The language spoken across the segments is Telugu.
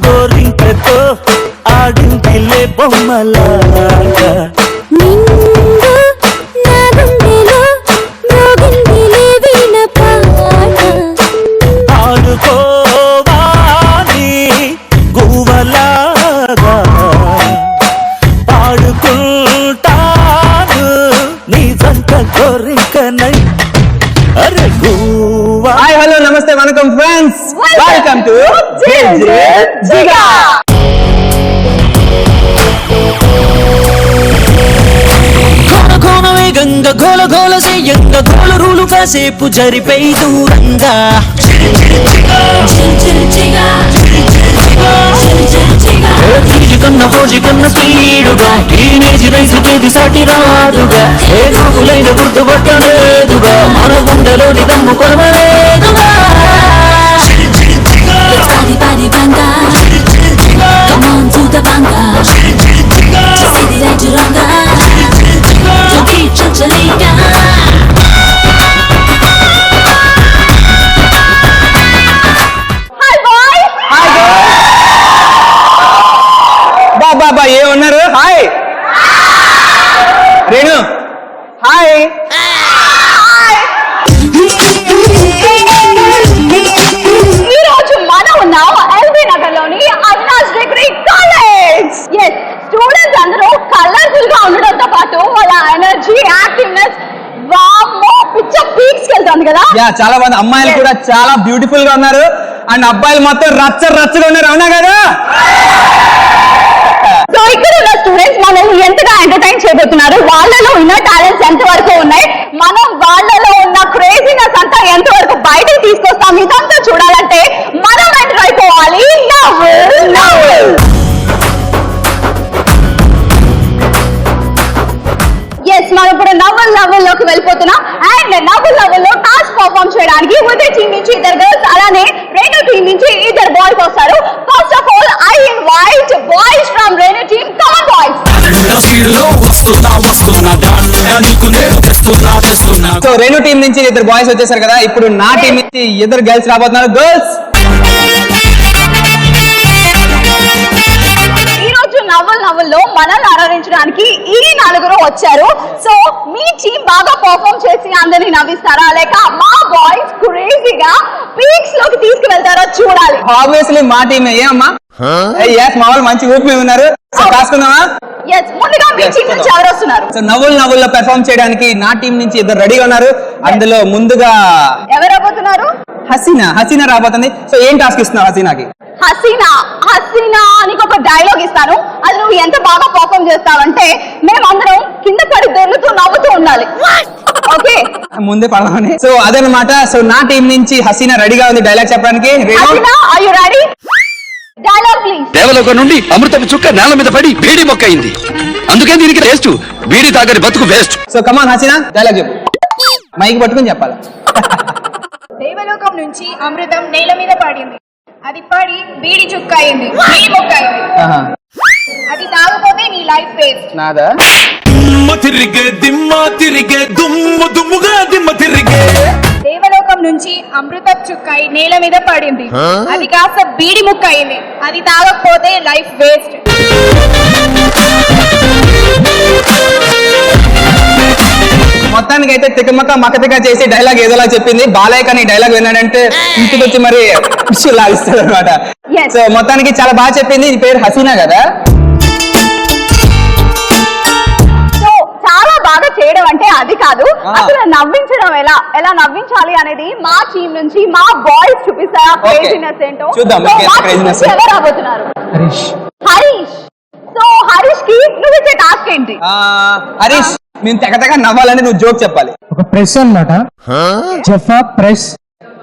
గోరింకతో ఆడిందిలే బొమ్మలాగా ఆడుకోవాలి గువ్వలాగా పాడుకుంటాను నీ జంట గోరింకనై. అరే గువ్వా. హాయ్ హలో నమస్తే వనకం ఫ్రెండ్స్, వెల్కమ్ టు జిగా. గంగ గోల గోల చెయ్యంగ గోల రూలు కాసేపు జరిపై దూరంగా కన్న ఫోజి కన్న స్పీడుగా టీనేజ్ రైసు చేతి సాటి రాదుగా ఏ కాకులైన గుర్తుపట్టలేదుగా మన గుండెలోని దమ్ము కొనలేదుగా. బాబా ఏమన్నారు? హాయ్ రేణు. హాయ్. ఈ రోజు మనం ఉన్నాం ఎల్బీ నగర్ లోని అవినాష్ డిగ్రీ కాలేజ్. స్టూడెంట్స్ అందరూ కలర్ఫుల్ గా ఉండడంతో పాటు వాళ్ళ ఎనర్జీ యాక్టివ్నెస్ పిచ్చ పీక్స్ వెళ్తుంది కదా. చాలా మంది అమ్మాయిలు కూడా చాలా బ్యూటిఫుల్ గా ఉన్నారు అండ్ అబ్బాయిలు మొత్తం రచ్చగా ఉన్నారు, అవునా కదా? సో ఇక్కడ ఉన్న స్టూడెంట్స్ మనం ఎంతగా ఎంటర్టైన్ చేయబోతున్నారు, వాళ్ళలో ఉన్న టాలెంట్స్ ఎంత వరకు ఉన్నాయి, మనం వాళ్ళలో ఉన్న క్రేజీనెస్ అంతా ఎంత వరకు బయటకు తీసుకొస్తాం, ఇదంతా చూడాలంటే మనం ఎంటర్ అయిపోవాలి నవ్వుల్. మనం ఇప్పుడు నవ్వుల్ లోకి వెళ్ళిపోతున్నాం. అండ్ నవ్వుల్ లో టాస్క్ పర్ఫార్మ్ చేయడానికి ఉదయ్ టీమ్ నుంచి 2 గర్ల్స్, అలానే రేణు టీమ్ నుంచి 2 బాయ్స్ వస్తారు. First of all I invite boys from Renu team. Come on boys. So Renu team నుంచి 2 బాయ్స్ వచ్చేసారు కదా, ఇప్పుడు నా టీం నుంచి 2 గర్ల్స్ రాబోతున్నారు. గర్ల్స్, నవ్వుల్లో మనల్ని ఆరాధించడానికి ఈ 4 వచ్చారు. సో మీ టీమ్ బాగా పర్ఫార్మ్ చేసి అందరినీ నవ్విస్తారా, లేక మా బాయ్స్ క్రేజీగా పీక్స్ లోకి తీసుకువెళ్తారో చూడాలి. ఆబ్వియస్లీ మా టీమ్. ఏమమ్మా? మా వాళ్ళు మంచి ఊపి మీద ఉన్నారు. కాసుకుందామా? ముందుగా మీ టీమ్ నుంచి ఎవరు వస్తున్నారు? సో నవ్వుల్లో పెర్ఫార్మ్ చేయడానికి నా టీం నుంచి 2 రెడీగా ఉన్నారు. అందులో ముందుగా ఎవరు రాబోతున్నారు? హసీనా రాబోతుంది. సో ఏం టాస్క్ ఇస్తున్నావు హసీనాకి? హసీనా అని ఒక డైలాగ్ ఇస్తాను. అది నువ్వు ఎంత బాగా పర్ఫార్మ్ చేస్తావంటే మేమందరం కింద పడి దొర్లుతూ నవ్వుతూ ఉండాలి. ఓకే, ముందే పడదామని. సో అదనమాట. సో నా టీం నుంచి హసీనా రెడీగా ఉంది డైలాగ్ చెప్పడానికి. Are you ready? Dialogue please. దేవలోకం నుండి అమృతపు చుక్క నేల మీద పడి బీడి మొక్క అయింది, అందుకే దీనికి వేస్ట్, బీడి తాగని బతుకు waste. So come on Haseena, dialogue చెప్పు. మైక్ పట్టుకుని చెప్పాలి. దేవలోకం నుంచి అమృతం నేల మీద పడింది, అది పడి బీడి చుక్క అయింది, బీడి మొక్క అయింది, అది తాగపోతే నీ లైఫ్ వేస్ట్. నాదా? దేవలోకం నుంచి అమృతం చుక్క నేల మీద పడింది, అది కాస్త బీడి ముక్క అయింది, అది తాగకపోతే లైఫ్ వేస్ట్. మొత్తానికి అయితే తికమక మకతిక చేసి డైలాగ్ ఏదోలా చెప్పింది. బాలయ్య కానీ డైలాగ్ విన్నాడంటే ఇంటికి వచ్చి మరి లాగిస్తాడు అనమాట. సో మొత్తానికి చాలా బాగా చెప్పింది. ఈ పేరు హసీనా కదా? చాలా బాగా చేయడం అంటే అది కాదు, అసలు నవ్వించడం ఎలా నవ్వించాలి అనేది మా టీమ్ నుంచి మా బాయ్స్ చూపిస్తారా క్రేజీనెస్ ఏంటో. చూద్దాం. ఎవరు రాబోతున్నారు? హరీష్. సో హరీష్ కి నువ్వు ఇచ్చే టాస్క్ ఏంటి? హరీష్, మేము తెగ నవ్వాలని నువ్వు జోక్ చెప్పాలి. ఒక ప్రెస్ అన్నమాట. జఫా press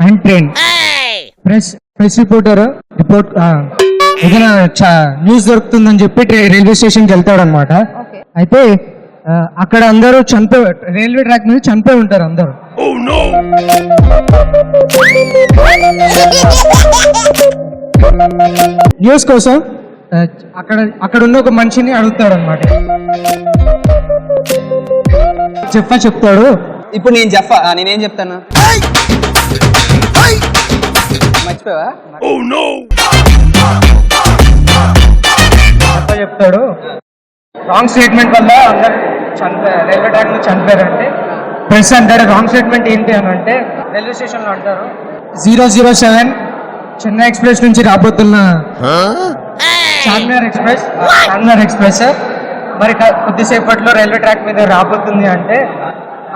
and train. Press reporter ఏదైనా న్యూస్ దొరుకుతుందని చెప్పి రైల్వే స్టేషన్కి వెళ్తాడు అనమాట. అయితే అక్కడ అందరూ రైల్వే ట్రాక్ మీద చనిపోయి ఉంటారు అందరూ. న్యూస్ కోసం అక్కడ ఉన్న ఒక మనిషిని అడుగుతాడు అనమాట. చెప్తాడు. ఇప్పుడు నేనేం చెప్తాను? మర్చిపోయావా? అట్లా చెప్తాడు రాంగ్ స్టేట్మెంట్ వల్ల అందరు రైల్వే ట్రాక్ లో చనిపోయారంటే ప్రెస్ అంటారు. రాంగ్ స్టేట్మెంట్ ఏంటి అని అంటే రైల్వే స్టేషన్ లో అంటారు 007 చెన్నై ఎక్స్ప్రెస్ నుంచి రాబోతున్న చార్మినార్ ఎక్స్ప్రెస్ మరి కొద్దిసేపట్లో రైల్వే ట్రాక్ మీద రాబోతుంది అంటే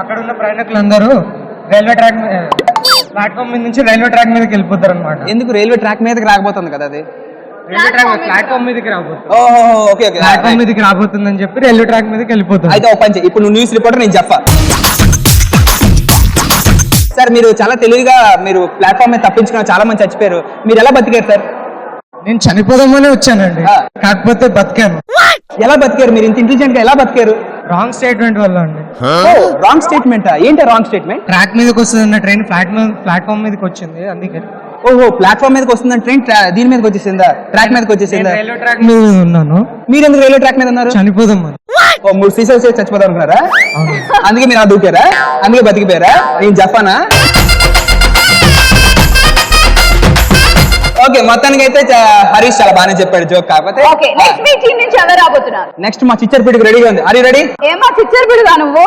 అక్కడ ఉన్న ప్రయాణికులందరూ రైల్వే ట్రాక్ ప్లాట్ఫామ్ మీద నుంచి రైల్వే ట్రాక్ మీదకి వెళ్ళిపోతారు అనమాట. ఎందుకు రైల్వే ట్రాక్ మీదకి రాకపోతుంది కదా అది? రైల్వే ట్రాక్ ప్లాట్ఫామ్ మీదకి రాబోతుంది. ఓహో ఓకే ఓకే. ప్లాట్ఫామ్ మీదకి రాబోతుంది అని చెప్పి రైల్వే ట్రాక్ మీదకి వెళ్ళిపోతుంది. అయితే ఒక పని చెయ్యి, ఇప్పుడు నువ్వు న్యూస్ రిపోర్టర్, నేను చెప్పా. సార్ మీరు చాలా తెలివిగా మీరు ప్లాట్ఫామ్ మీద తప్పించుకున్న చాలా మంది చచ్చిపోయారు, మీరు ఎలా బతికారు సార్? నేను చనిపోదామనే వచ్చానండి, కాకపోతే బతికాను. ఎలా బతికారు మీరు? ఇంత ఇంటెలిజెంట్ గా ఎలా బతికారు? రాంగ్ స్టేట్మెంట్ వల్ల అండి. రాంగ్ స్టేట్మెంట్ ఏంటి? రాంగ్ స్టేట్మెంట్ ట్రాక్ మీదకి వస్తుంది ట్రైన్ ప్లాట్ఫామ్ మీదకి వచ్చింది అందుకే. ఓహో ప్లాట్ఫామ్ మీదకి వస్తుందని ట్రైన్ దీని మీదకి వచ్చేసిందా? ట్రాక్ మీదకి వచ్చేసిందా? రైల్వే ట్రాక్ మీద ఉన్నాను. మీరు ఎందుకు రైల్వే ట్రాక్ మీద ఉన్నారు? చనిపోదామని. ఓ 3 సీసాలు చేసి చచ్చిపోదాం అనుకున్నారా? అందుకే మీరు దూకారా? అందుకే బతికిపోయారా? నేను చెప్పానా? ఓకే మొత్తానికి అయితే హరీష్ చాలా బాగానే చెప్పాడు జోక్. కాకపోతే ఓకే నెక్స్ట్ మీ టీం నుంచి ఎవరు రాబోతున్నారు? నెక్స్ట్ మా చిచ్చర్ పిడికి రెడీగా ఉంది. Are you ready? ఏమా చిచ్చర్ పిడుగా నువ్వు?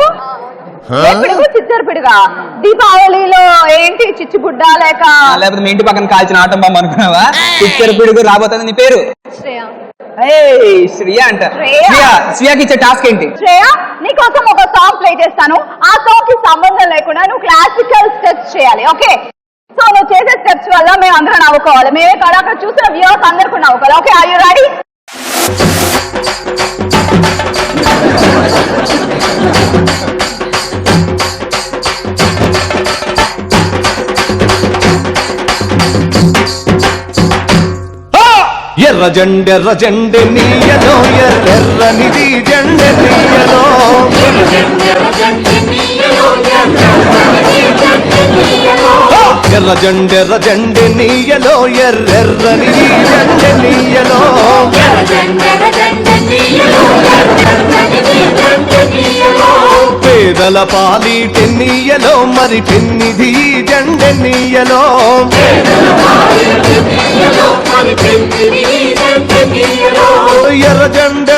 చిచ్చర్ పిడుగా దీపావళిలో ఏంటి చిచ్చుబుడ్డ లేకపోతే మీ ఇంటి పక్కన కాల్చిన ఆటం బాంబు అనుకున్నావా? చిచ్చర్ పిడుగు రాబోతుంది. నీ పేరు? శ్రేయ అంట. శ్రేయాకి ఇచ్చే టాస్క్ ఏంటి? శ్రేయ నీకోసం ఒక సాంగ్ ప్లే చేస్తాను, ఆ సాంగ్ కి సంబంధం లేకుండా నువ్వు క్లాసికల్ స్టెప్స్ చేయాలి. ఓకే సో నువ్వు చేసే స్టెప్స్ వల్ల మేము అందరం నవ్వుకోవాలి, మేమే కాదు అక్కడ చూసిన వ్యూవర్స్ అందరికీ నవ్వుకోవాలి. Okay are you ready? ఎర్ర జెండె నీయలో ఎర్రనిది జెండె నీయలో ఎర్ర జెండె నీయలో ఎర్రనిది జెండె నీయలో పేదల పాలి టెన్నీయలో మరి పెన్నిధి జెండె నీయలో ఎర్ర జెండె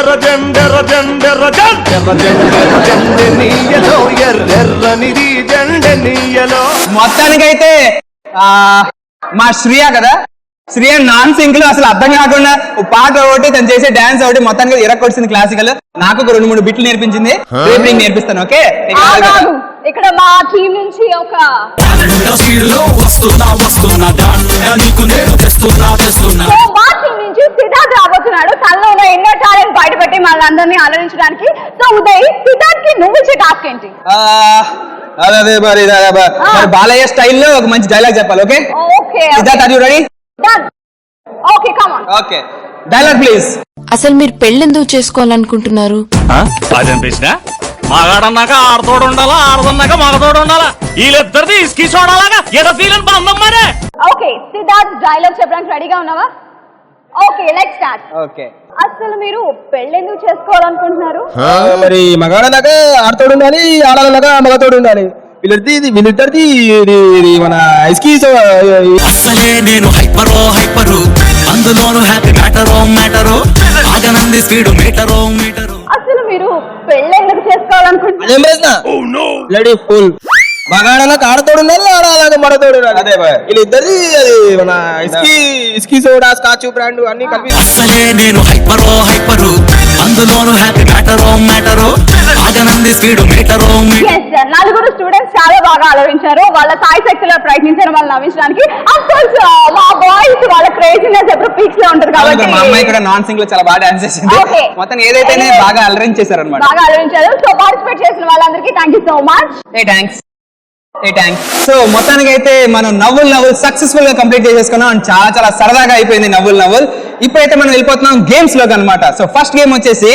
నీయలో ఎర్రనిది జెండె నీయలో. మొత్తానికైతే మా శ్రియ కదా, శ్రియ నాన్ సింక్ లో అసలు అర్థం కాకుండా పాట ఒకటి తను చేసే డాన్స్ ఒకటి మొత్తానికి ఇరక్కొచ్చింది క్లాసికల్. నాకు ఒక 2-3 బిట్లు నేర్పించింది, రేపు నేర్పిస్తాను. ఓకే ఇక్కడ మా టీం నుంచి ఒక మా టీం నుంచి సిద్ధార్థ్ రాబోతున్నాడు. తనలో ఉన్న ఇన్నర్ టాలెంట్ బయటపెట్టి మనందరినీ ఆలోచించడానికి. సో ఉదయ్ సిద్ధార్థ్ కి నువ్వు ఇచ్చే టాస్క్ ఏంటి? అదే మరి బాలయ్య స్టైల్లో ఒక మంచి డైలాగ్ చెప్పాలి. Okay Siddharth are you ready? Done. Okay come on. Okay dialogue please. అసలు మీరు పెళ్ళెందుకు చేసుకోవాలనుకుంటున్నారు? అదేం ప్రశ్న? మగాడన్నాక ఆడతోడు ఉండాలా, ఆడదన్నాక మగతోడు ఉండాలా, వీళ్ళిద్దరిది ఇసుకి చూడాలాగా ఏదో ఫీలింగ్ బంధం మరే. ఓకే సిద్ధార్థ్ డైలాగ్ చెప్పడానికి రెడీగా ఉన్నావా? Okay let's start. ఓకే అసలు మీరు పెళ్ళెందుకు చేసుకోవాలనుకుంటున్నారు? మరి మగాడలాగా ఆడతోడు ఉండాలి, ఆడాలలాగా మగతోడు ఉండాలి. వీళ్ళిద్దరిది మన అసలే నేను హైపరు అందులోను హ్యాపీ మ్యాటరో ఆగనంది స్పీడ్ మీటరో. అసలు మీరు పెళ్ళెందుకు చేసుకోవాలనుకుంటున్నారు? మగాడలాగా ఆడతోడు ఉండాలి, ఆడాలలాగా మగతోడు ఉండాలి. అదే వీళ్ళిద్దరిది అది మన ఇస్కీ సోడా స్కాచ్ బ్రాండ్ అన్ని కలిపి. అసలే నేను హైపరు అందులోను హ్యాపీ మ్యాటరో ఆగనంది స్పీడ్ మీటరో. నలుగురు స్టూడెంట్స్ చాలా బాగా ఆలోచించారు, వాళ్ళ సాయి శక్తిలో ప్రయత్నించారు వాళ్ళని నవ్వించడానికి. మా బాయ్స్ వాళ్ళ క్రేజీనెస్ ఎప్పుడు పీక్స్ లో ఉంటది కాబట్టి మా అమ్మాయి కూడా నాన్ సింగ్ లో చాలా బాగా డాన్స్ చేసింది. మొత్తం ఏదైతేనే బాగా అలరించేశారు అనమాట. బాగా ఆలోచించారు. సో పార్టిసిపేట్ చేసిన వాళ్ళందరికీ thank you so much. Thanks. So మొత్తానికి అయితే మనం నవ్వులు సక్సెస్ఫుల్ గా కంప్లీట్ చేసేసుకున్నాం. చాలా చాలా సరదాగా అయిపోయింది నవ్వులు. ఇప్పుడైతే మనం వెళ్ళిపోతున్నాం గేమ్స్ లోకి అనమాట. సో ఫస్ట్ గేమ్ వచ్చేసి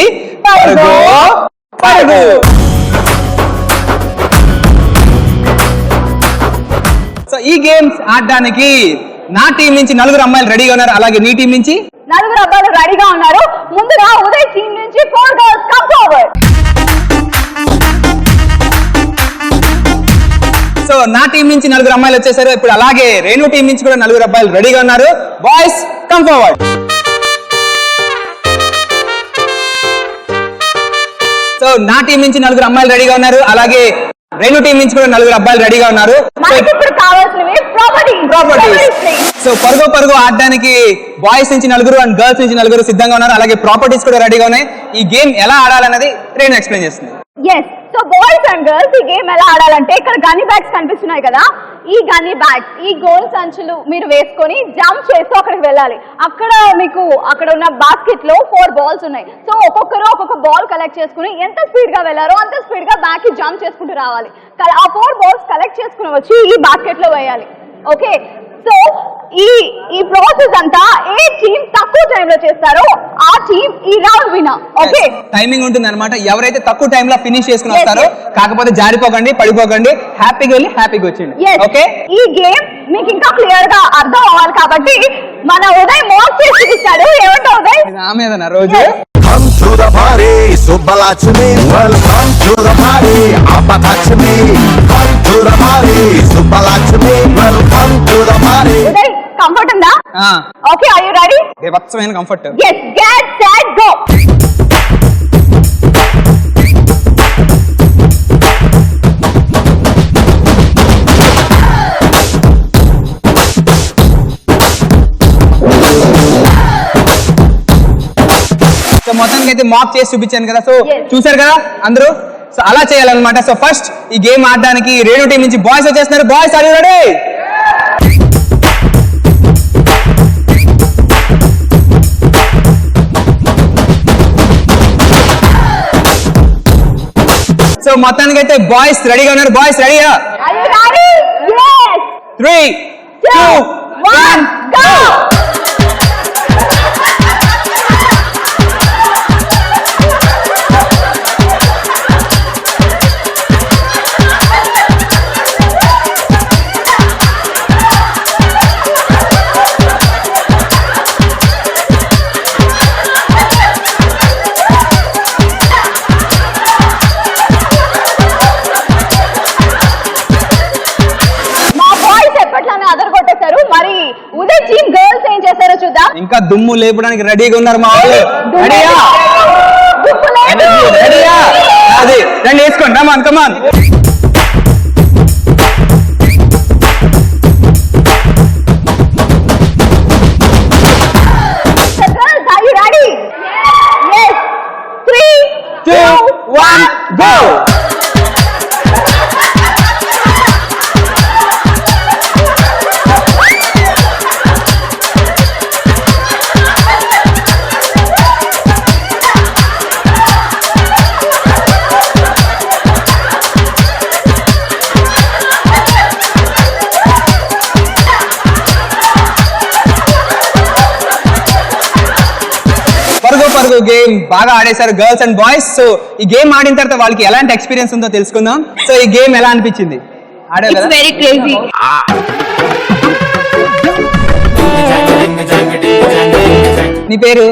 పరుగు. సో ఈ గేమ్స్ ఆడడానికి నా టీం నుంచి 4 అమ్మాయిలు రెడీగా ఉన్నారు, అలాగే నీ టీం నుంచి 4 అబ్బాయిలు రెడీగా ఉన్నారు. ముందుగా ఉదయ్ టీం నుంచి 4 గర్ల్స్ కమ్ ఫార్వర్డ్. సో నా టీం నుంచి 4 అమ్మాయిలు వచ్చేసారు. ఇప్పుడు అలాగే రేణు టీం నుంచి కూడా 4 అబ్బాయిలు రెడీగా ఉన్నారు. Boys come forward. సో నా టీం నుంచి 4 అమ్మాయిలు రెడీగా ఉన్నారు. అలాగే రేణు టీం నుంచి కూడా 4 అబ్బాయిలు రెడీగా ఉన్నారు. సో పరుగు ఆడడానికి బాయ్స్ నుంచి 4 అండ్ గర్ల్స్ నుంచి 4 సిద్ధంగా ఉన్నారు. అలాగే ప్రాపర్టీస్ కూడా రెడీగా ఉన్నాయి. ఈ గేమ్ ఎలా ఆడాలన్నది రేణు ఎక్స్ప్లెయిన్ చేస్తుంది. Yes, so boys and girls ఈ గేమ్ ఎలా ఆడాలంటే ఇక్కడ గన్నీ బ్యాగ్స్ కనిపిస్తున్నాయి కదా, ఈ గన్నీ బ్యాగ్స్, ఈ గోల్ సంచులు మీరు వేసుకొని జంప్ చేస్తూ అక్కడికి వెళ్ళాలి. అక్కడ ఉన్న బాస్కెట్ లో 4 బాల్స్ ఉన్నాయి. సో ఒక్కొక్కరు ఒక్కొక్క బాల్ కలెక్ట్ చేసుకుని ఎంత స్పీడ్ గా వెళ్ళారో అంత స్పీడ్ గా బ్యాక్ కి జంప్ చేసుకుంటూ రావాలి. ఆ 4 బాల్స్ కలెక్ట్ చేసుకుని వచ్చి ఈ బాస్కెట్ లో వేయాలి. ఓకే, సో ఈ ప్రాసెస్ అంతా ఏ టీమ్ తక్కువ టైం లో చేస్తారో ఆ టీమ్ ఈ రౌండ్ విన్నర్. ఓకే, టైమింగ్ ఉంటుంది అనమాట. ఎవరైతే తక్కువ టైం లో ఫినిష్ చేసుకుని వస్తారో, కాకపోతే జారిపోకండి, పడిపోకండి, హ్యాపీగా వెళ్ళి హ్యాపీగా వచ్చింది. ఓకే, ఈ గేమ్ మీకు ఇంకా క్లియర్ గా అర్థం అవ్వాలి కాబట్టి మన ఉదయ్ మోస్ట్ చేసి చూపిస్తాడు. ఏమంటావు ఉదయ్? నా మీద రోజు Come to the party, Subbalakshmi. Welcome to the party, Apakashmi. Come to the party, Subbalakshmi. Welcome to the party. Uday comfort ఉందా? Okay, are you ready? దేవత్సమైన comfort. yes, get set go. So మొత్తానికి అయితే మాక్ చేసి చూపించాను కదా. సో చూసారు కదా అందరూ. సో అలా చేయాలన్నమాట. సో ఫస్ట్ ఈ గేమ్ ఆడడానికి రేణు టీం నుంచి బాయ్స్ వచ్చేస్తున్నారు. Boys are you ready? So మొత్తానికి అయితే బాయ్స్ రెడీగా ఉన్నారు. బాయ్స్ రెడీయా? Are you ready? Yes. 3, 2, 1 go. మరి ఉదయ్ టీమ్ గర్ల్స్ ఏం చేశారో చూద్దాం. ఇంకా దుమ్ము లేపడానికి రెడీగా ఉన్నారు మా వాళ్ళు. రెడీయా? రెడీయా? అది రండి, వేసుకోండి. కమాన్ కమాన్. Girls, are you ready? Yes. 3, 2, 1 go. పరుగు గేమ్ బాగా ఆడేశారు గర్ల్స్ అండ్ బాయ్స్. సో ఈ గేమ్ ఆడిన తర్వాత వాళ్ళకి ఎలాంటి ఎక్స్పీరియన్స్ ఉందో తెలుసుకుందాం. సో ఈ గేమ్ ఎలా అనిపించింది? It's very crazy. నీ పేరు?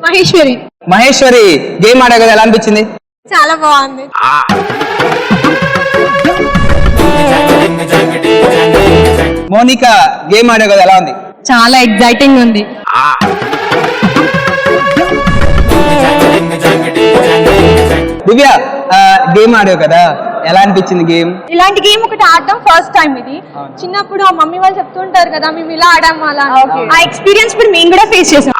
మహేశ్వరి. మహేశ్వరి, గేమ్ ఆడా కదా, ఎలా అనిపించింది? చాలా బాగుంది. మోనికా, గేమ్ ఆడా కదా, ఎలా ఉంది? చాలా ఎగ్జైటింగ్ ఉంది. దివ్య, గేమ్ ఆడావు కదా, ఎలా అనిపించింది గేమ్? ఇలాంటి గేమ్ ఒకటి ఆడడం ఫస్ట్ టైం. ఇది చిన్నప్పుడు ఆ మమ్మీ వాళ్ళు చెప్తుంటారు కదా, మేము ఇలా ఆడాము అలా. ఆ ఎక్స్పీరియన్స్ ఇప్పుడు మేము కూడా ఫేస్ చేసాం.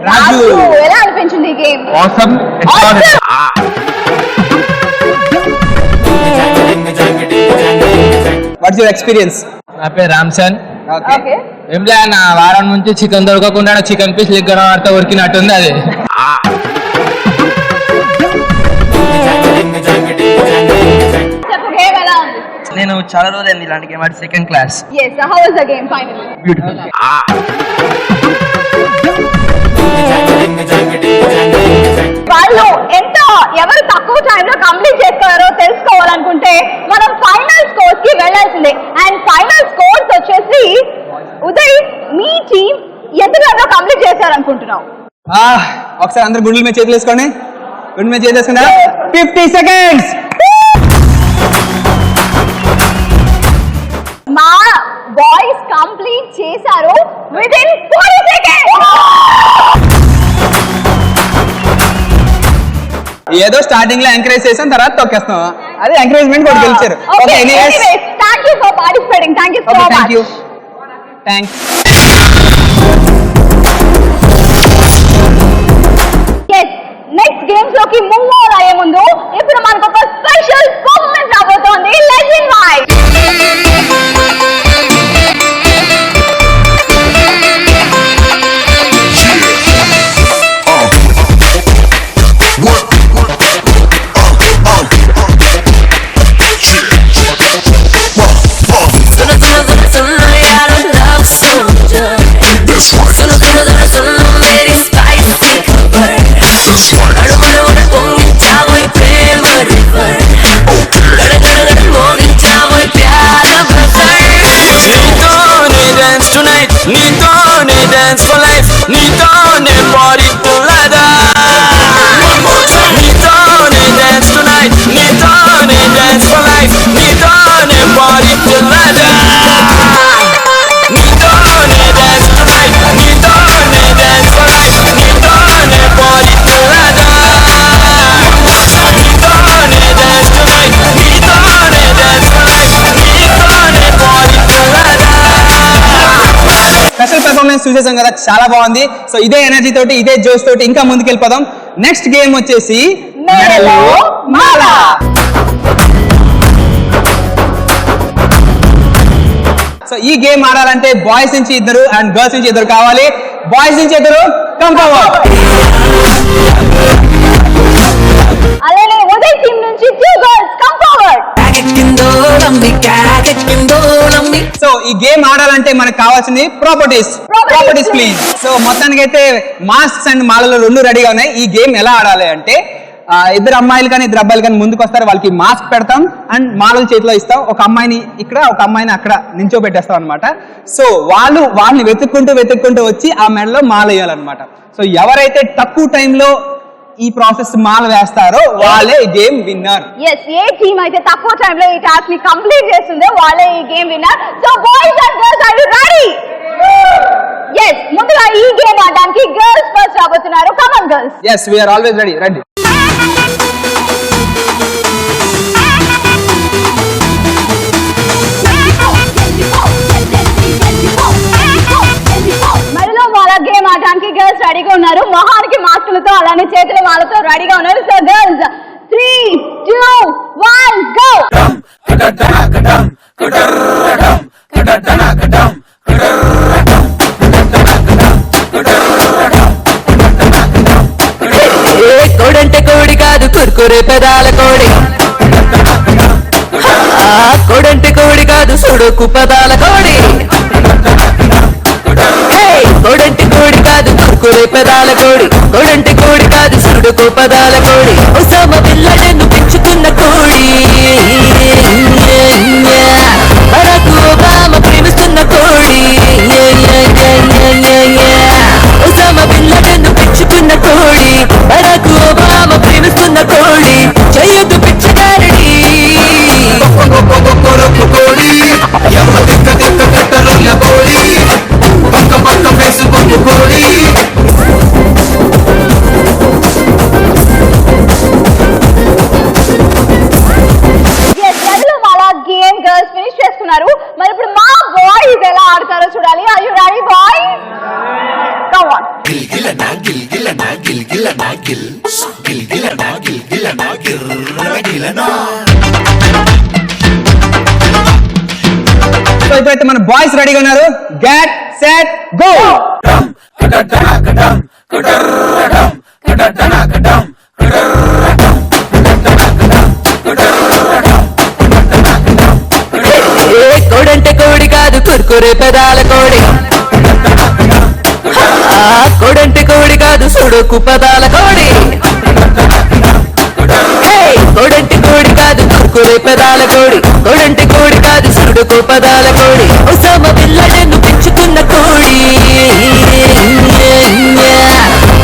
రాజు, ఎలా అనిపించింది ఈ game? Awesome. What's your experience? నా పేరు రామ్సన్. ఓకే, ఏం లే అన్న, వారం నుంచి చికెన్ దొరకకుండా చికెన్ పీస్ లెక్కన వాడితే ఉరికినట్టుంది. అది చెప్పు, గేమ్ ఎలా ఉంది? నేను చాలా రోజులైంది ఇలాంటి game Audi, second class. Yes, so how was the game finally? Beautiful. వాళ్ళు ఎవరు తక్కువ టైంలో కంప్లీట్ చేస్తారో తెలుసుకోవాలనుకుంటే మనం ఫైనల్ స్కోర్స్ కి వెళ్ళాల్సిందే. అండ్ ఫైనల్ స్కోర్స్ వచ్చేసి ఉదయ్, మీ టీం ఎంత టైంలో కంప్లీట్ చేశారనుకుంటున్నావు? ఒకసారి అందరు గుండెల మీద చేతులు వేసుకోండి. గుండె మీద చేసేసుకున్నా 50 సెకండ్స్. మా బాయ్స్ కంప్లీట్ చేశారు విదిన్ 40 సెకండ్స్. ఏదో స్టార్టింగ్ లో ఎంకరేజ్ చేసాం, తర్వాత తొక్కేస్తాం. అదే ఎంకరేజ్మెంట్ కూడా గెలిచారు. Okay, anyways thank you for participating. Thank you so much. Thank you. Thanks. Next games లోకి మూవ్ ఆన్ అయ్యే ముందు ఇప్పుడు మనకు ఒక స్పెషల్ పర్ఫార్మెన్స్ రాబోతోంది. లెట్స్ ఇన్వైట్ నీతోనే డాన్స్ ఫర్ లైఫ్, నీతోనే బాడీ టుగెదర్. నీతోనే డాన్స్ టునైట్, నీతోనే డాన్స్ ఫర్ లైఫ్, నీతోనే బాడీ టుగెదర్. నీతోనే డాన్స్ టునైట్, నీతోనే డాన్స్ ఫర్ లైఫ్, నీతోనే బాడీ టుగెదర్. నీతోనే డాన్స్ టునైట్, నీతోనే డాన్స్ ఫర్ లైఫ్, నీతోనే బాడీ టుగెదర్. స్పెషల్ పెర్ఫార్మెన్స్ చూసేసాం కదా, చాలా బాగుంది. సో ఇదే ఎనర్జీ తోటి, ఇదే జోష్ తోటి ఇంకా ముందుకెళ్ళిపోదాం. నెక్స్ట్ గేమ్ వచ్చేసి మెడలో మాల. సో ఈ గేమ్ ఆడాలంటే బాయ్స్ నుంచి ఇద్దరు అండ్ గర్ల్స్ నుంచి ఇద్దరు కావాలి. బాయ్స్ నుంచి ఇద్దరు కమ్ ఫార్వర్డ్. అలానే ఉదయ్ టీమ్ నుంచి 2 గర్ల్స్ కమ్ ఫార్వర్డ్. సో ఈ గేమ్ ఆడాలంటే మనకు కావాల్సింది ప్రాపర్టీస్ ప్లీజ్. సో మొత్తానికి అయితే మాస్క్స్ అండ్ మాలలు రెండు రెడీగా ఉన్నాయి. ఈ గేమ్ ఎలా ఆడాలి అంటే ఇద్దరు అమ్మాయిలు కానీ ఇద్దరు అబ్బాయిలు కానీ ముందుకు వస్తారు, వాళ్ళకి మాస్క్ పెడతాం అండ్ మాలలు చేతిలో ఇస్తాం. ఒక అమ్మాయిని ఇక్కడ ఒక అమ్మాయిని అక్కడ నించో పెట్టేస్తాం అనమాట. సో వాళ్ళని వెతుక్కుంటూ వచ్చి ఆ మెడలో మాల వేయాలన్నమాట. సో ఎవరైతే తక్కువ టైంలో ఈ ప్రాసెస్ మాల వేస్తారో వాళ్ళే ఈ గేమ్ విన్నర్. yes, ఏ టీమ్ అయితే తక్కువ టైం లో ఈ టాస్క్ ని కంప్లీట్ చేస్తుందో వాళ్ళే ఈ game winner. So boys and girls are you ready? yes, ముందుగా ఈ గేమ్ ఆడడానికి గర్ల్స్ ఫస్ట్ రాబోతున్నారు. Come on girls. yes, we are always ready. మరిలో మాల గేమ్ ఆడడానికి గర్ల్స్ రెడీగా ఉన్నారు. మొహానికి మాస్కులతో అలానే చేతుల మాలతో రెడీగా ఉన్నారు. So girls 3, 2, 1 go. కోడంటే కోడి కాదు కుర్కురే పెదాల కోడి, కోడంటే కోడి కాదు సుడుకు పదాల కోడి. కోడంటే కోడి కాదు కుర్కురే పెదాల కోడి, కోడంటే కోడి కాదు సుడుకు పదాల కోడి. ఒసామ పిల్లడను పెంచుకున్న కోడి, బరాక్ ఒబామా ప్రేమిస్తున్న కోడి. ఒసామ పిల్లడను పెంచుకున్న కోడి, బరాక్ ఒబామా ప్రేమిస్తున్న కోడి. చేయొద్దు పిచ్చగారడి కోడి, ఎమ్మ తిక్క తిక్క కట్టరుల కోడి, పక్క పక్క ఫేసుబుక్ కోడి. గేమ్ గర్ల్స్ ఫినిష్ చేసుకున్నారు. మరి ఇప్పుడు మా బాయ్స్ ఎలా ఆడతారో చూడాలి. Are you ready boys? Come on. గిల్గిలనా గిల్గిలనా గిల్గిలనా గిల్ గిల్గిలనా గిల్గిలనా గిల్గిలనా. సో ఇప్పుడైతే మన బాయ్స్ రెడీగా ఉన్నారు. Get set go. కోడంటే కోడి కాదు కుర్కురే పెదాల కోడి, కోడంటే కోడి కాదు సుడుకు పదాల కోడి. కోడంటే కోడి కాదు కుర్కురే పెదాల కోడి, కోడంటే కోడి కాదు సుడుకు పదాల కోడి. ఒసామ పిల్లడను పెంచుకున్న కోడి,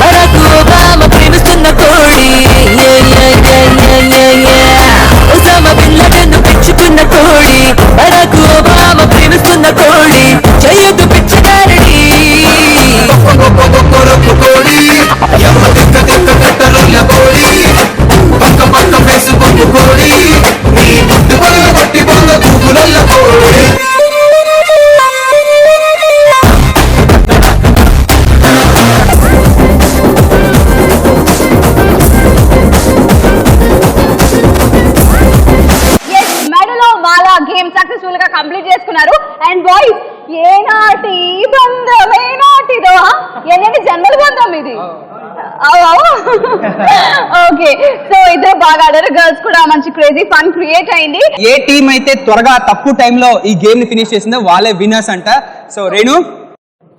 బరాక్ ఒబామా ప్రేమిస్తున్న కోడి. కంప్లీట్ చేసుకున్నారు. అండ్ బాయ్స్ ఏనాటి బంధం ఏనాటిదో ఎన్ని జన్మల బంధం ఇది. ఓకే, సో ఇద్దరు బాగా ఆడారు. గర్ల్స్ కూడా మంచి క్రేజీ ఫన్ క్రియేట్ అయింది. ఏ టీం అయితే త్వరగా తక్కువ టైంలో ఈ గేమ్ ని ఫినిష్ చేసిందో వాళ్ళే విన్నర్స్ అంట. సో రేణు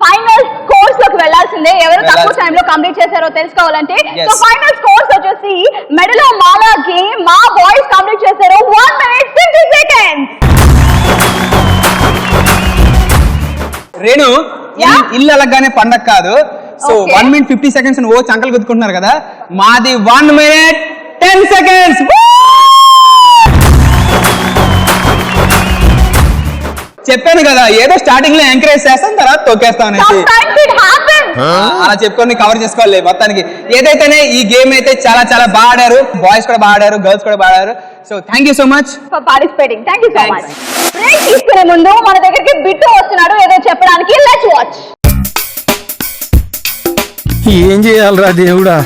ఫైనల్ స్కోర్స్ లోకి వెళ్లాల్సిందే. ఎవరు తక్కువ టైం లో కంప్లీట్ చేశారో తెలుసుకోవాలంటే. సో ఫైనల్ స్కోర్స్ వచ్చేసి మెడలో మాలా గేమ్ మా బాయ్స్ కంప్లీట్ చేశారు 1 minute 50 seconds. రేణు ఇల్లు అలాగానే పండగ కాదు. సో 1 minute 50 seconds ఓ చంకలు గుద్దుకుంటున్నారు కదా, మాది 1 minute 10 seconds. చెప్పాను కదా ఏదో స్టార్టింగ్ లో ఎంకరేజ్ చేస్తాం తర్వాత తొక్కేస్తాం అనేసి. అలా చెప్పుకొని కవర్ చేసుకోవాలి. మొత్తానికి ఏదైతేనే ఈ గేమ్ అయితే చాలా చాలా బాగా ఆడారు. బాయ్స్ కూడా బాగా ఆడారు, గర్ల్స్ కూడా బాగా ఆడారు. So thank you so much for participating. Thank you so much. Break తీసుకునే ముందు మన దగ్గరికి బిట్టు వస్తున్నాడు ఏదో చెప్పడానికి. Let's watch. ఏం చేయాలరా దేవుడా,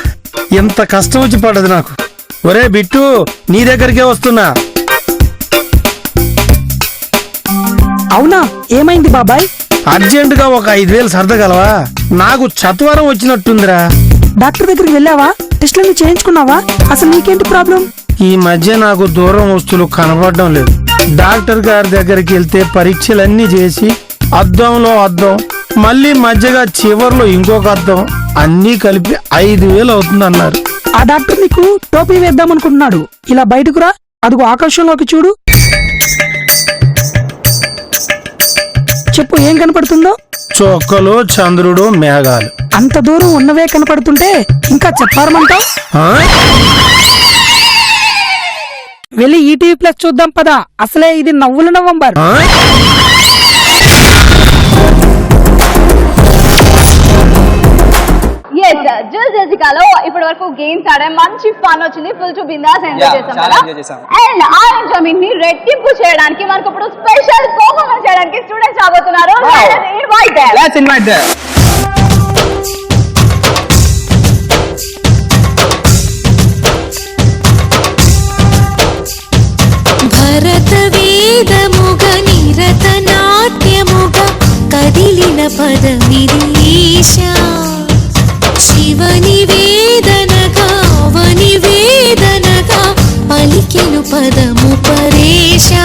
ఎంత కష్టం వచ్చి పడ్డది నాకు. ఒరే బిట్టు, నీ దగ్గరికే వస్తున్నా. అవునా, ఏమైంది బాబాయ్? అర్జెంట్ గా ఒక 5,000 సర్దగలవా? నాకు చత్వరం వచ్చినట్టుందిరా. డాక్టర్ దగ్గరికి వెళ్ళావా? టెస్ట్లన్నీ చేయించుకున్నావా? అసలు నీకేంటి ప్రాబ్లం? ఈ మధ్య నాకు దూరం వస్తువులు కనబడడం లేదు. డాక్టర్ గారి దగ్గరికి వెళ్తే పరీక్షలన్నీ చేసి అద్దంలో అద్దం, మళ్ళీ మధ్యగా చివర్లో ఇంకొక అద్దం, అన్నీ కలిపి 5,000 అవుతుందన్నారు. ఆ డాక్టర్ నీకు టోపీ వేద్దాం అనుకుంటున్నాడు. ఇలా బయటకు రా, అదిగో ఆకాశంలోకి చూడు. చెప్పు, ఏం కనపడుతుందో? చొక్కలు, చంద్రుడు, మేఘాలు. అంత దూరం ఉన్నవే కనపడుతుంటే ఇంకా చెప్పారమంటావు? వెళ్ళి ఈటీవీ ప్లస్ చూద్దాం పదా. అసలే ఇది నవ్వుల నవంబర్. జెసికాలో ఇప్పటి వరకు గేమ్స్ ఆడాం, మంచి ఫన్ వచ్చింది, ఫుల్ టు బిందాస్ ఎంజాయ్ చేసాం కదా. అండ్ ఆ ఎంజాయ్మెంట్ ని రెట్టింపు చేయడానికి మనకు ఇప్పుడు స్పెషల్ పర్ఫార్మెన్స్ చేయడానికి స్టూడెంట్స్ రాబోతున్నారు. Let's invite them. భరత వేదముగ నిరత నాట్యముగ కదిలిన పదమిది ఈశా. శివ నివేదనగా అవని వేదనగా పలికెను పదము పరేశా.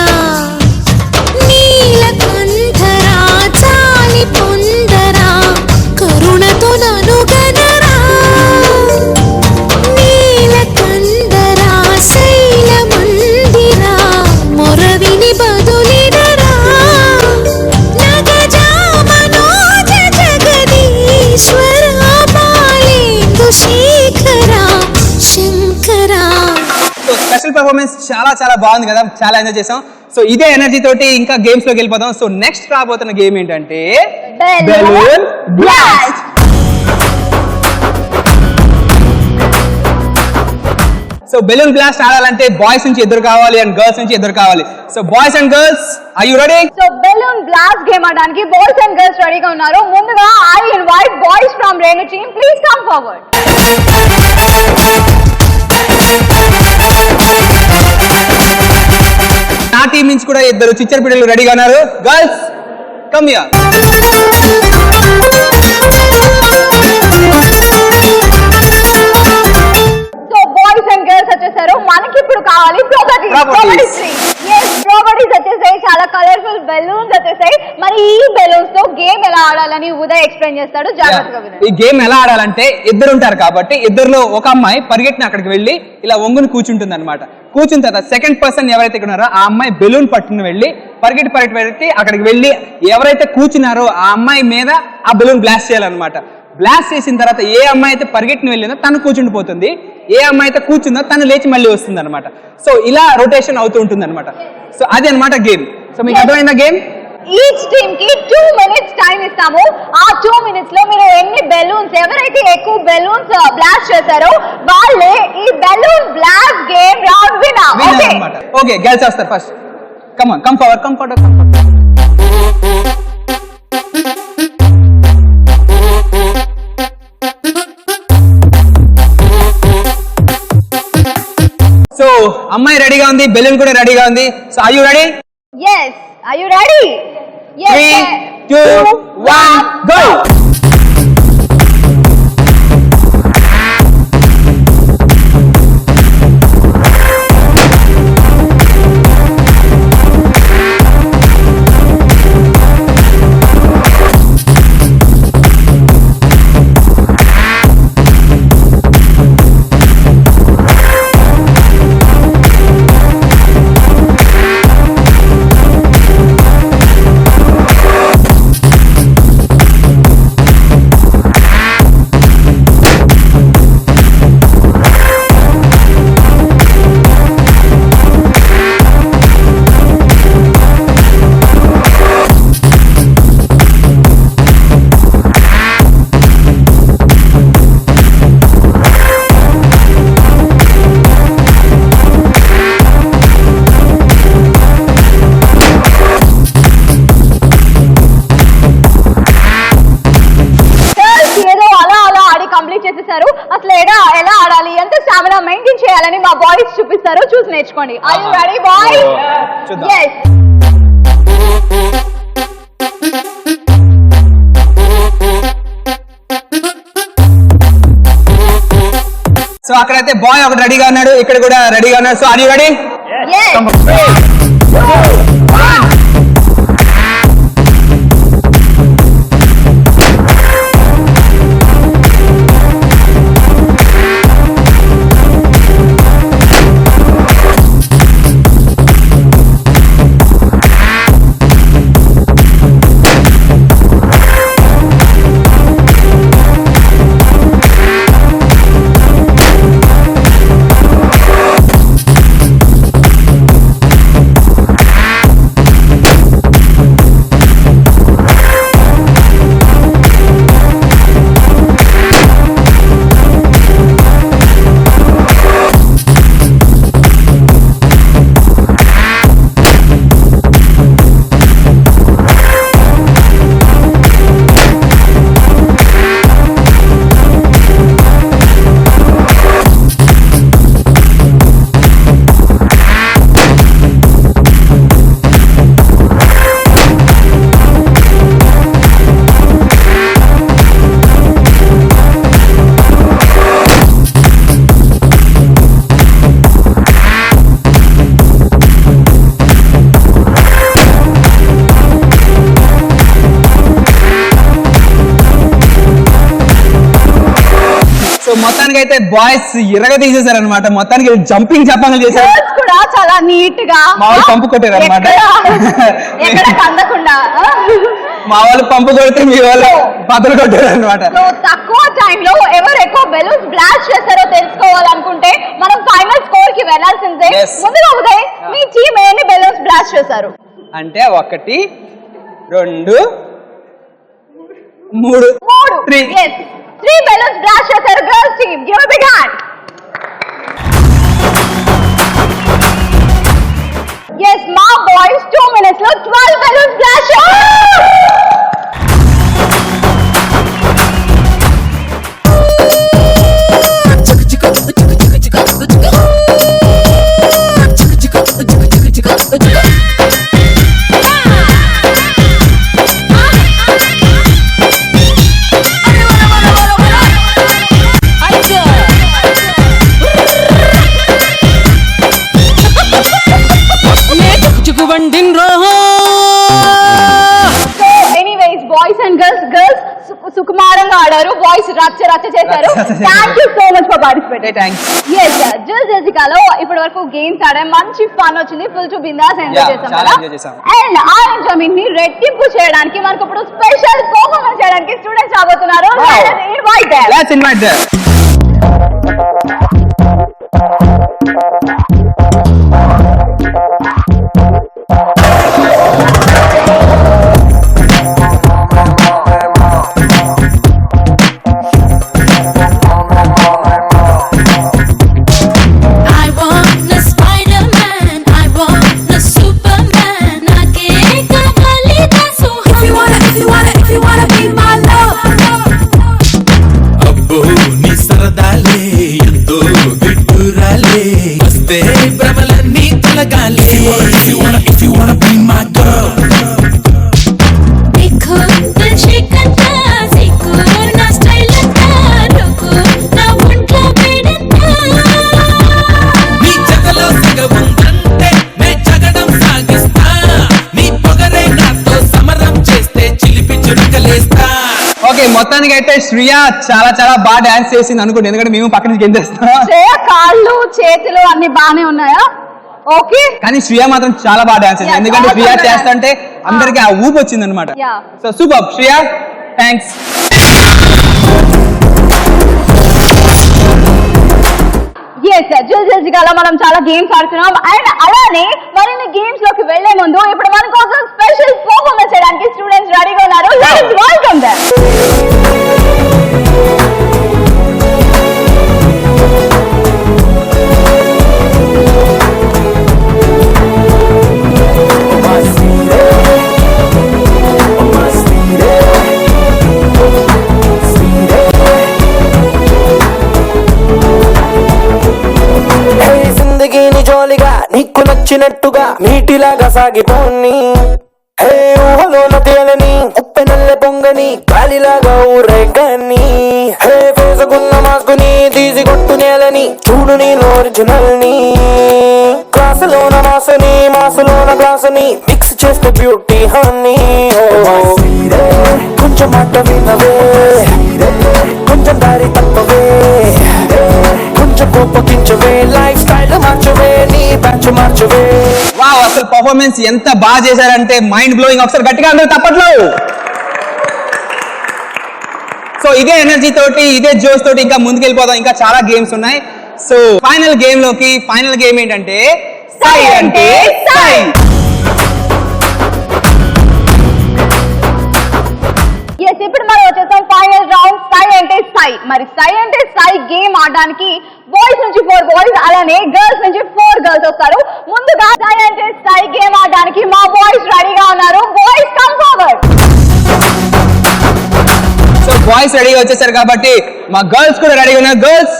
నీలకంఠరా చాలి పొందరా కరుణతో ననుగనరా. నీలకందరా శైల మందిరా మొరవిని బదులినరా. నగజా మనోజ జగదీశ్వరా బాలేందు శేఖరా శంకరా. సో స్పెషల్ పర్ఫార్మెన్స్ చాలా చాలా బాగుంది కదా, చాలా ఎంజాయ్ చేసాం. సో ఇదే ఎనర్జీ తోటి ఇంకా గేమ్స్ లోకి వెళ్ళిపోదాం. సో నెక్స్ట్ రాబోతున్న గేమ్ ఏంటంటే balloon blast. So balloon blast ఆడాలంటే బాయ్స్ నుంచి ఎదురు కావాలి అండ్ గర్ల్స్ నుంచి ఎదురు కావాలి. So boys and girls, are you ready? So balloon blast game ఆడడానికి బాయ్స్ అండ్ గర్ల్స్ రెడీగా ఉన్నారు. ముందుగా I invite boys from Renu team, please come forward. నా టీం నుంచి కూడా ఇద్దరు చిచ్చర్ పిల్లలు రెడీగా ఉన్నారు. Girls come here. So boys and girls వచ్చేసారు. మనకి ఇప్పుడు కావాలి ప్రాపర్టీస్ వచ్చేసాయి, చాలా కలర్ఫుల్ బెలూన్స్ వచ్చేసాయి. మరి ఈ బెలూన్స్ తో గేమ్ ఎలా ఆడాలని ఉదయ్ ఎక్స్ప్లెయిన్ చేస్తాడు, జాగ్రత్తగా వినండి. ఈ గేమ్ ఎలా ఆడాలంటే ఇద్దరు ఉంటారు కాబట్టి ఇద్దరులో ఒక అమ్మాయి పరిగెట్టిన అక్కడికి వెళ్ళి ఇలా ఒంగుని కూర్చుంటుంది అనమాట. కూర్చున్న తర్వాత సెకండ్ పర్సన్ ఎవరైతే ఉన్నారో ఆ అమ్మాయి బెలూన్ పట్టుకుని వెళ్ళి పరిగెట్టి అక్కడికి వెళ్ళి ఎవరైతే కూర్చున్నారో ఆ అమ్మాయి మీద ఆ బెలూన్ బ్లాస్ట్ చేయాలన్నమాట. బ్లాస్ట్ చేసిన తర్వాత ఏ అమ్మాయి అయితే పరిగెట్టిన వెళ్ళిందో తను కూర్చుండిపోతుంది, ఏ అమ్మాయి అయితే కూర్చుందో తను లేచి మళ్ళీ వస్తుంది అనమాట. సో ఇలా రొటేషన్ అవుతూ ఉంటుంది అనమాట. సో అది అనమాట గేమ్. సో మీకు అర్థమైందా గేమ్? ఈచ్ టీమ్ కి 2 minutes టైం ఇస్తాము. ఆ 2 minutes లో మీరు ఎన్ని బెలూన్స్, ఎవరైతే ఎక్కువ బెలూన్స్ బ్లాస్ట్ చేశారో వాళ్ళే ఈ balloon blast game round winner. Okay అన్నమాట. ఓకే, గర్ల్స్ వస్తారు first. Come on, come forward, come forward. So అమ్మాయి రెడీగా ఉంది, బెలూన్ కూడా రెడీగా ఉంది. So are you ready? yes Are you ready? Yes. 3, 2, 1, go! చేసేసారు. అసలు ఎలా ఆడాలి, ఎంత స్టామినా మెయింటైన్ చేయాలని మా బాయ్స్ చూపిస్తారు, చూసి నేర్చుకోండి. Are you ready, boys? Yes. So అక్కడైతే బాయ్ ఒకటి రెడీగా ఉన్నాడు, ఇక్కడ కూడా రెడీగా ఉన్నాడు. So are you ready? Yes. మొత్తానికి అయితే బాయ్స్ ఇరగ తీసేశారు అనమాట. మొత్తానికి జంపింగ్ చెప్పంగా చేశారు కూడా చాలా నీట్ గా. మా వాళ్ళు పంపు కొట్టారు అనమాట. మా వాళ్ళు పంపు కొడితే మీ వాళ్ళు బదులు కొట్టారు అనమాట. తక్కువ టైం లో ఎవరు ఎక్కువ బెలూన్స్ బ్లాస్ట్ చేశారో తెలుసుకోవాలనుకుంటే మనం ఫైనల్ స్కోర్ కి వెళ్లాల్సిందే. ముందుగా ఉదయ్, మీ టీం ఎన్ని బెలూన్స్ బ్లాస్ట్ చేశారు? అంటే 1 2 3 3 balloons blast చేశారు girls team. Give a big hand. Yes, మా boys 2 minutes లో 12 balloons blast చేశారు. సుకుమారంగా ఆడారు, బాయ్స్ రచ్చ చేశారు. Thank you so much for participating. yes just జెసికాలో ఇప్పటి వరకు గేమ్స్ ఆడాం, మంచి ఫన్ వచ్చింది, ఫుల్ టు బిందాస్ ఎంజాయ్ చేసాం కదా. అండ్ ఆ ఎంజాయ్మెంట్ ని రెట్టింపు చేయడానికి మనకు ఇప్పుడు స్పెషల్ పర్ఫార్మెన్స్ చేయడానికి స్టూడెంట్స్ రాబోతున్నారు. Let's invite them. సరదాలే ఎంతో విడ్డూరాలే వస్తే देखो तुझे कता देखो ना स्टाइल आता रुको ना बुंटला पेडता నీ జగలో సగవుందంటే నే జగడం సాగిస్తా నీ పొగరే నాతో సమరం చేస్తే చిలిపి చురుకలేస్తా. ఓకే, మొత్తానికి అయితే శ్రియ చాలా చాలా బాగా డాన్స్ చేసింది అనుకోండి, ఎందుకంటే మేము పక్క నుంచి గెంతేస్తాం. శ్రేయ కాళ్ళు చేతులు అన్ని బానే ఉన్నాయా? ఓకే, కానీ శ్రియ మాత్రం చాలా బాగా డాన్స్ చేసింది, ఎందుకంటే శ్రియ చేస్తుంటే అందరికి ఆ ఊపు వచ్చింది అనమాట. Yeah. So super Shriya, thanks. జల్జల్జిగా మనం చాలా గేమ్స్ ఆడుతున్నాం. అండ్ అలానే మరిన్ని గేమ్స్ లోకి వెళ్లే ముందు ఇప్పుడు మన కోసం స్పెషల్ పర్ఫార్మెన్స్ చేయడానికి స్టూడెంట్స్ రెడీగా ఉన్నారు. Let's welcome them. జిందగీని జోలిగా నీకు నచ్చినట్టుగా నీటిలాగా సాగిపోని హే ఊహలోన తేలని ఉప్పెనల్లె పొంగని గాలిలాగా ఊరేగని హే వేసుకున్న మాస్కుని తీసి కొట్టు నేలని చూడు నేను ఒరిజినల్ ని క్లాసులోన మాసని మాసులోన గ్లాసుని మిక్స్ చేస్తే బ్యూటీ హనీ. కొంచెం మాట వినవే, కొంచెం దారి తప్పవే, కొంచెం కోపగించవే, లైఫ్ స్టైల్ మార్చవే, నీ బ్యాచ్ మార్చవే. వావ్, అసలు పర్ఫార్మెన్స్ ఎంత బాగా చేశారంటే మైండ్ బ్లోయింగ్. ఒకసారి గట్టిగా అందరూ తప్పట్లో. సో ఇదే ఎనర్జీ తోటి, ఇదే జోష్ తోటి ఇంకా ముందుకెళ్ళిపోదాం. ఇంకా చాలా గేమ్స్ ఉన్నాయి. సో ఫైనల్ గేమ్ ఏంటంటే సై అంటే సై. ఇప్పుడు మనం వచ్చేసాం ఫైనల్ రౌండ్ సై అంటే సై. మరి సై అంటే సై గేమ్ ఆడడానికి బాయ్స్ నుంచి 4 బాయ్స్ అలానే గర్ల్స్ నుంచి 4 గర్ల్స్ వస్తారు. ముందుగా సై అంటే సై గేమ్ ఆడడానికి మా బాయ్స్ రెడీగా ఉన్నారు. Boys come forward. So boys రెడీగా వచ్చేసారు కాబట్టి మా గర్ల్స్ కూడా రెడీగా ఉన్నారు. Girls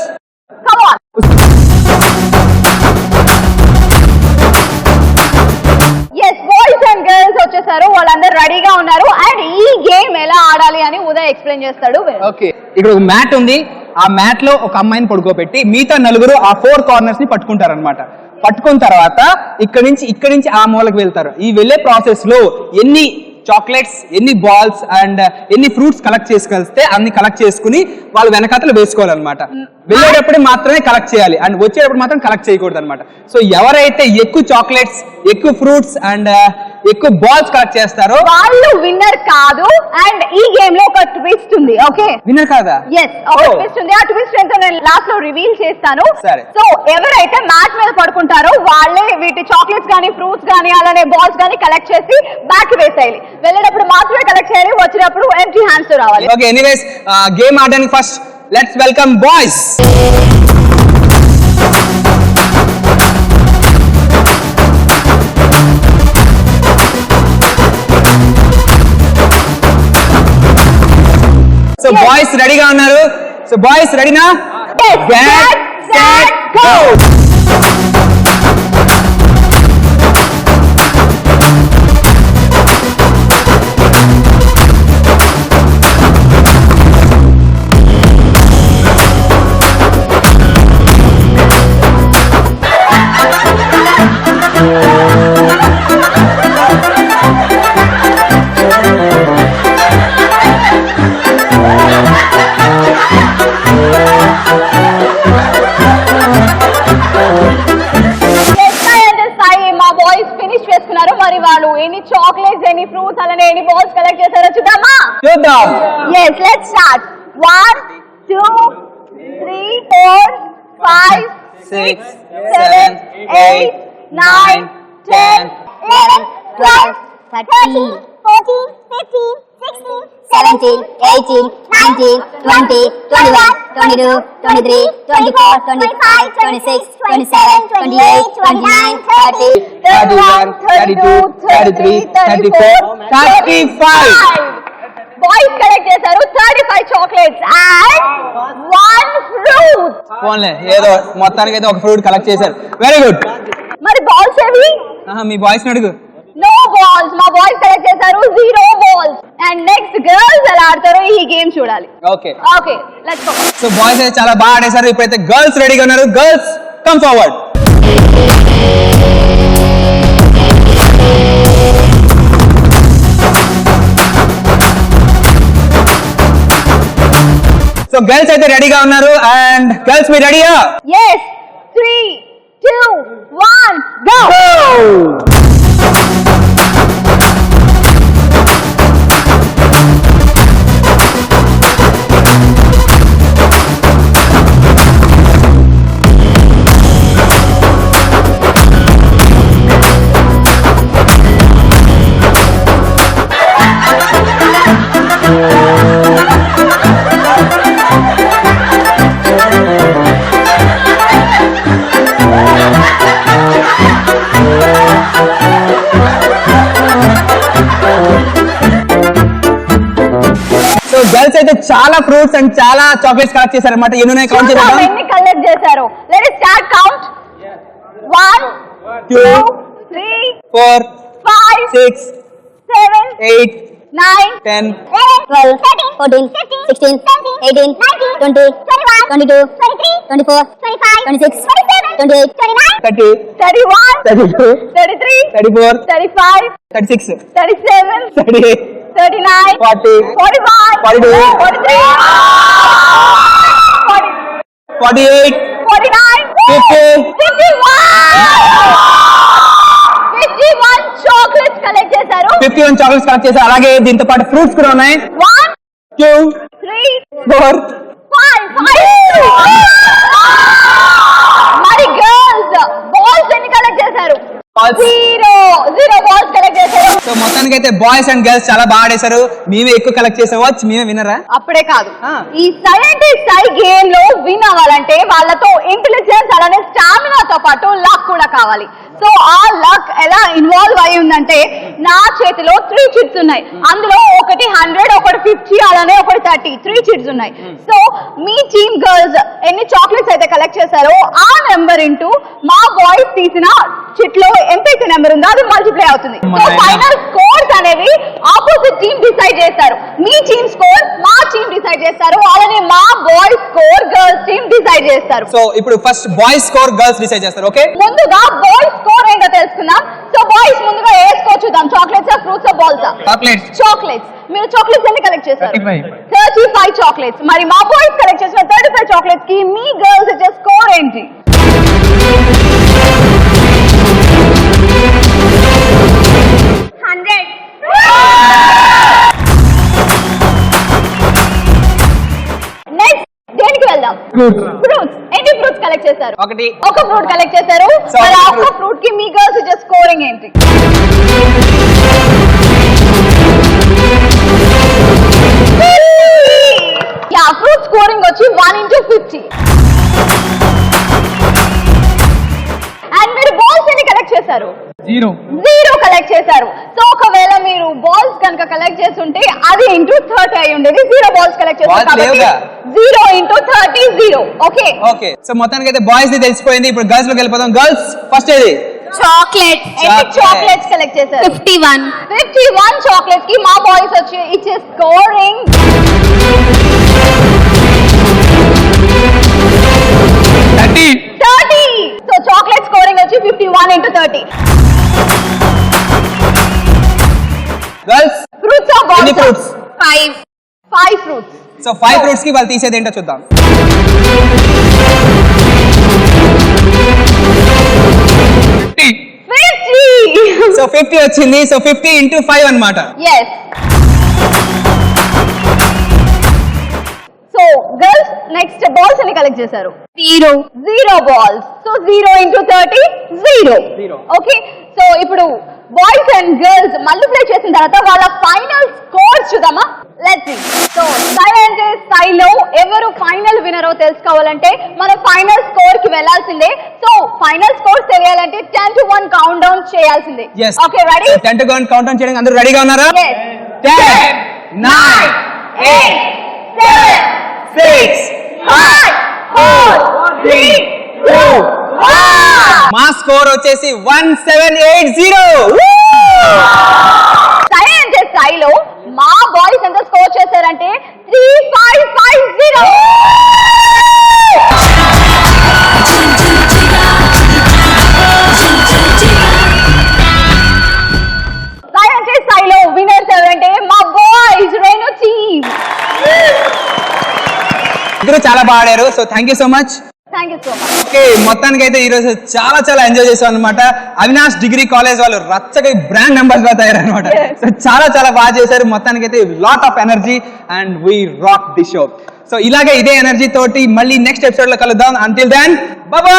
come on. Boys and girls వచ్చేసారు, వాళ్ళందరూ రెడీగా ఉన్నారు. అండ్ ఈ గేమ్ ఎలా ఆడాలి అని ఉదయ్ ఎక్స్ప్లెయిన్ చేస్తాడు. ఓకే, ఇక్కడ ఒక మ్యాట్ ఉంది. ఆ మ్యాట్ లో ఒక అమ్మాయిని పడుకోబెట్టి మిగతా 4 ఆ 4 కార్నర్స్ ని పట్టుకుంటారనమాట. పట్టుకున్న తర్వాత ఇక్కడి నుంచి ఆ మూలకు వెళ్తారు. ఈ వెళ్ళే ప్రాసెస్ లో ఎన్ని చాక్లెట్స్, ఎన్ని బాల్స్ అండ్ ఎన్ని ఫ్రూట్స్ కలెక్ట్ చేసుకొస్తే అన్ని కలెక్ట్ చేసుకుని వాళ్ళు వెనకాతలు వేసుకోవాలన్నమాట. వెళ్ళేటప్పుడు మాత్రమే కలెక్ట్ చేయాలి అండ్ వచ్చేటప్పుడు మాత్రం కలెక్ట్ చేయకూడదు అనమాట. సో ఎవరైతే ఎక్కువ చాక్లెట్స్, ఎక్కువ ఫ్రూట్స్ అండ్ ఎక్కువ బాల్స్ కలెక్ట్ చేస్తారో వాళ్ళు విన్నర్ కాదు. అండ్ ఈ గేమ్ లో ఒక ట్విస్ట్ ఉంది. ఓకే, విన్నర్ కాదా? ఒక ట్విస్ట్ ఉంది. ఆ ట్విస్ట్ ఏంటో నేను లాస్ట్ లో రివీల్ చేస్తాను. సరే. సో ఎవరైతే మ్యాట్ మీద పడుకుంటారో వాళ్ళే వీటి చాక్లెట్స్ గానీ, ఫ్రూట్స్ గానీ, అలానే బాల్స్ గానీ కలెక్ట్ చేసి బ్యాక్ వేసేయాలి. వెళ్ళేటప్పుడు మాత్రమే కలెక్ట్ చేయాలి, వచ్చినప్పుడు ఎంటీ హ్యాండ్స్ తో రావాలి. ఓకే, ఎనీవేస్ గేమ్ ఆడడానికి first let's welcome boys. So boys రెడీగా ఉన్నారు. సో బాయ్స్ రెడీనా? Get set go. మరి వాళ్ళు ఎన్ని చాక్లెట్స్, ఎన్ని ఫ్రూట్స్, అలానే ఎన్ని బాల్స్ కలెక్ట్ చేశారో చూద్దామా? చూద్దాం. Yes, let's start. 1, 2, 3, 4, 5, 6, 7, 8, 9, 10, 11, 12, 13, 14, 15, 16, 17, 18, 19, 20, 21, 22, 23, 24, 25, 26, 27, 28, 29, 30, 31, 32, 33, 34, 35. Boys collect చేశారు 35 chocolates and 1 fruit. పోన్లే, ఏదో మొత్తానికి అయితే ఒక ఫ్రూట్ కలెక్ట్ చేశారు. Very good. మరి బాల్స్ ఏవి? మీ బాయ్స్ అడుగు. No balls. మా బాయ్స్ కలెక్ట్ చేశారు 0 బాల్స్. అండ్ నెక్స్ట్ గర్ల్స్ ఎలా ఆడతారో ఈ గేమ్ చూడాలి. Okay okay let's go. So boys అయితే చాలా బాగా ఆడేశారు. ఇప్పుడైతే గర్ల్స్ రెడీగా ఉన్నారు. Girls come forward. So girls అయితే రెడీగా ఉన్నారు. అండ్ గర్ల్స్ మీరు రెడీయా? yes 3 2 1 go. గర్ల్స్ అయితే చాలా ఫ్రూట్స్ అండ్ చాలా చాక్లెట్స్ కలెక్ట్ చేశారు అన్నమాట. ఎన్ని కౌంట్ చేద్దాం. ఎన్ని కలెక్ట్ చేశారు? Let us start count. 1 2 3 4 5 6 7 8 9 10 11 12 13 14 16 18 19 20 21 22 23 24 25 26 27 28 29 30 31 32 33 34 35 36 37 38 39 40 41 42 43 48 49 50 51 chocolates collect చేశారు. 51 చాక్లెట్స్ కలెక్ట్ చేశారు. అలాగే దీంతో పాటు ఫ్రూట్స్ కూడా ఉన్నాయి. 1 2 3 4 5 మరి గర్ల్స్ బాల్స్ ఎన్ని కలెక్ట్ చేశారు? 0 బాల్స్ కలెక్ట్ చేశారు. సో మొత్తానికి అయితే బాయ్స్ అండ్ గర్ల్స్ చాలా బాగా ఆడేశారు. మేమే ఎక్కువ కలెక్ట్ చేసావచ్చు. మేమే వినరా? అప్పుడే కాదు, ఈ సైంటిస్ట్ సై గేమ్ లో విన్ అవ్వాలంటే వాళ్ళతో ఇంటెలిజెన్స్ అలానే స్టామినాతో పాటు లక్ కూడా కావాలి. సో ఆ లక్ ఎలా ఇన్వాల్వ్ అయి ఉందంటే నా చేతిలో 3 చిట్స్ ఉన్నాయి. అందులో ఒకటి 100 ఒకటి 50 అలానే ఒకటి 30 3 చిట్స్ ఉన్నాయి. సో మీ టీమ్ గర్ల్స్ ఎన్ని చాక్లెట్స్ అయితే కలెక్ట్ చేశారో ఆ నెంబర్ ఇంటూ మా బాయ్స్ తీసిన చిట్ లో ఎంతైతే నెంబర్ ఉందో అది మల్టిప్లై అవుతుంది. సో ఫైనల్ స్కోర్స్ అనేవి ఆపోజిట్ టీమ్ డిసైడ్ చేస్తారు. మీ టీమ్ స్కోర్ మా టీమ్ డిసైడ్ చేస్తారు, అలానే మా boys score girls team decide చేస్తారు. సో ఇప్పుడు first boys score girls decide చేస్తారు. ఓకే, ముందుగా బాయ్స్ స్కోర్ ఏంటో తెలుసుకుందాం. సో బాయ్స్ ముందుగా ఏ స్కోర్ చూద్దాం. Chocolates fruits balls? చాక్లెట్స్. మీరు చాక్లెట్స్ ఎన్ని కలెక్ట్ చేశారు? 35 చాక్లెట్స్. మరి మా బాయ్స్ కలెక్ట్ చేసిన 35 చాక్లెట్స్ కి మీ గర్ల్స్ ఇచ్చే స్కోర్ ఏంటి? 100. నెక్స్ట్ దేనికి వెళ్దాం? ఫ్రూట్స్. ఎన్ని ఫ్రూట్స్ కలెక్ట్ చేశారు? ఒక ఫ్రూట్ కలెక్ట్ చేశారు. మరి ఆ ఒక్క ఫ్రూట్ కి మీ గర్ల్స్ ఇచ్చే స్కోరింగ్ ఏంటి? ఫ్రూట్ స్కోరింగ్ వచ్చి 1/50. అండ్ మీరు బాల్స్ ఎన్ని కలెక్ట్ చేశారు? 0 కలెక్ట్ చేశారు. సో ఒకవేళ మీరు బాల్స్ కనుక కలెక్ట్ చేస్తుంటే అది ఇంటూ 30 అయి ఉండేది. 0 బాల్స్ కలెక్ట్ చేశారు కాబట్టి 0 × 30 0. Okay okay. సో మొత్తానికి అయితే బాయ్స్ ది తెలిసిపోయింది. ఇప్పుడు గర్ల్స్ లోకి వెళ్ళిపోదాం. గర్ల్స్ ఫస్ట్ ఏది? చాక్లెట్స్. ఎన్ని చాక్లెట్స్ కలెక్ట్ చేశారు? 51 చాక్లెట్స్ కి మా బాయ్స్ వచ్చి ఇచ్చే స్కోరింగ్ 30. సో చాక్లెట్ స్కోరింగ్ వచ్చి 51 × 30. గర్ల్స్ ఫ్రూట్స్ ఆఫ్ ఎన్ని ఫ్రూట్స్? 5 ఫ్రూట్స్. సో 5 ఫ్రూట్స్ కి వాళ్ళు తీసేది ఏంటో చూద్దాం. 50. సో 50 వచ్చింది. సో 50 × 5 అన్నమాట. yes. So girls next balls ఎన్ని కలెక్ట్ చేశారు? 0 బాల్స్. సో 0 × 30 0. ఓకే. సో ఇప్పుడు బాయ్స్ అండ్ గర్ల్స్ మల్టిప్లై చేసిన తర్వాత వాళ్ళ ఫైనల్ స్కోర్స్ చూద్దామా? Let's see. సో సైలెంట్ స్థాయిలో ఎవరు ఫైనల్ వినరో తెలుసుకోవాలంటే మనం ఫైనల్ స్కోర్ కి వెళ్ళాల్సిందే. సో ఫైనల్ స్కోర్స్ తెలియాలంటే 10 to 1 కౌంట్ డౌన్ చేయాల్సిందే. Okay, ready? 10 to 1 count down చేయడానికి అందరూ రెడీగా ఉన్నారా? 10 9 8 7 6 5 4 3 2 1 మా స్కోర్ వచ్చేసి 1780. సైన్స్ స్థాయిలో మా బాయ్స్ ఎంత స్కోర్ చేశారంటే 3550. సైన్స్ స్థాయిలో విన్నర్స్ ఎవరంటే మా బాయ్స్ రేణు టీమ్. ఇద్దరు చాలా బాగా ఆడారు. So thank you so much. Thank you so much. Okay, మొత్తానికి అయితే ఈ రోజు చాలా ఎంజాయ్ చేసాం అనమాట. అవినాష్ డిగ్రీ కాలేజ్ వాళ్ళు రచ్చగా బ్రాండ్ మెంబర్స్ గా తయారనమాట. సో చాలా బాగా చేశారు. మొత్తానికి అయితే lot of energy and we rock the show. So ఇలాగే ఇదే ఎనర్జీ తోటి మళ్ళీ నెక్స్ట్ ఎపిసోడ్ లో కలుద్దాం. Until then bye by.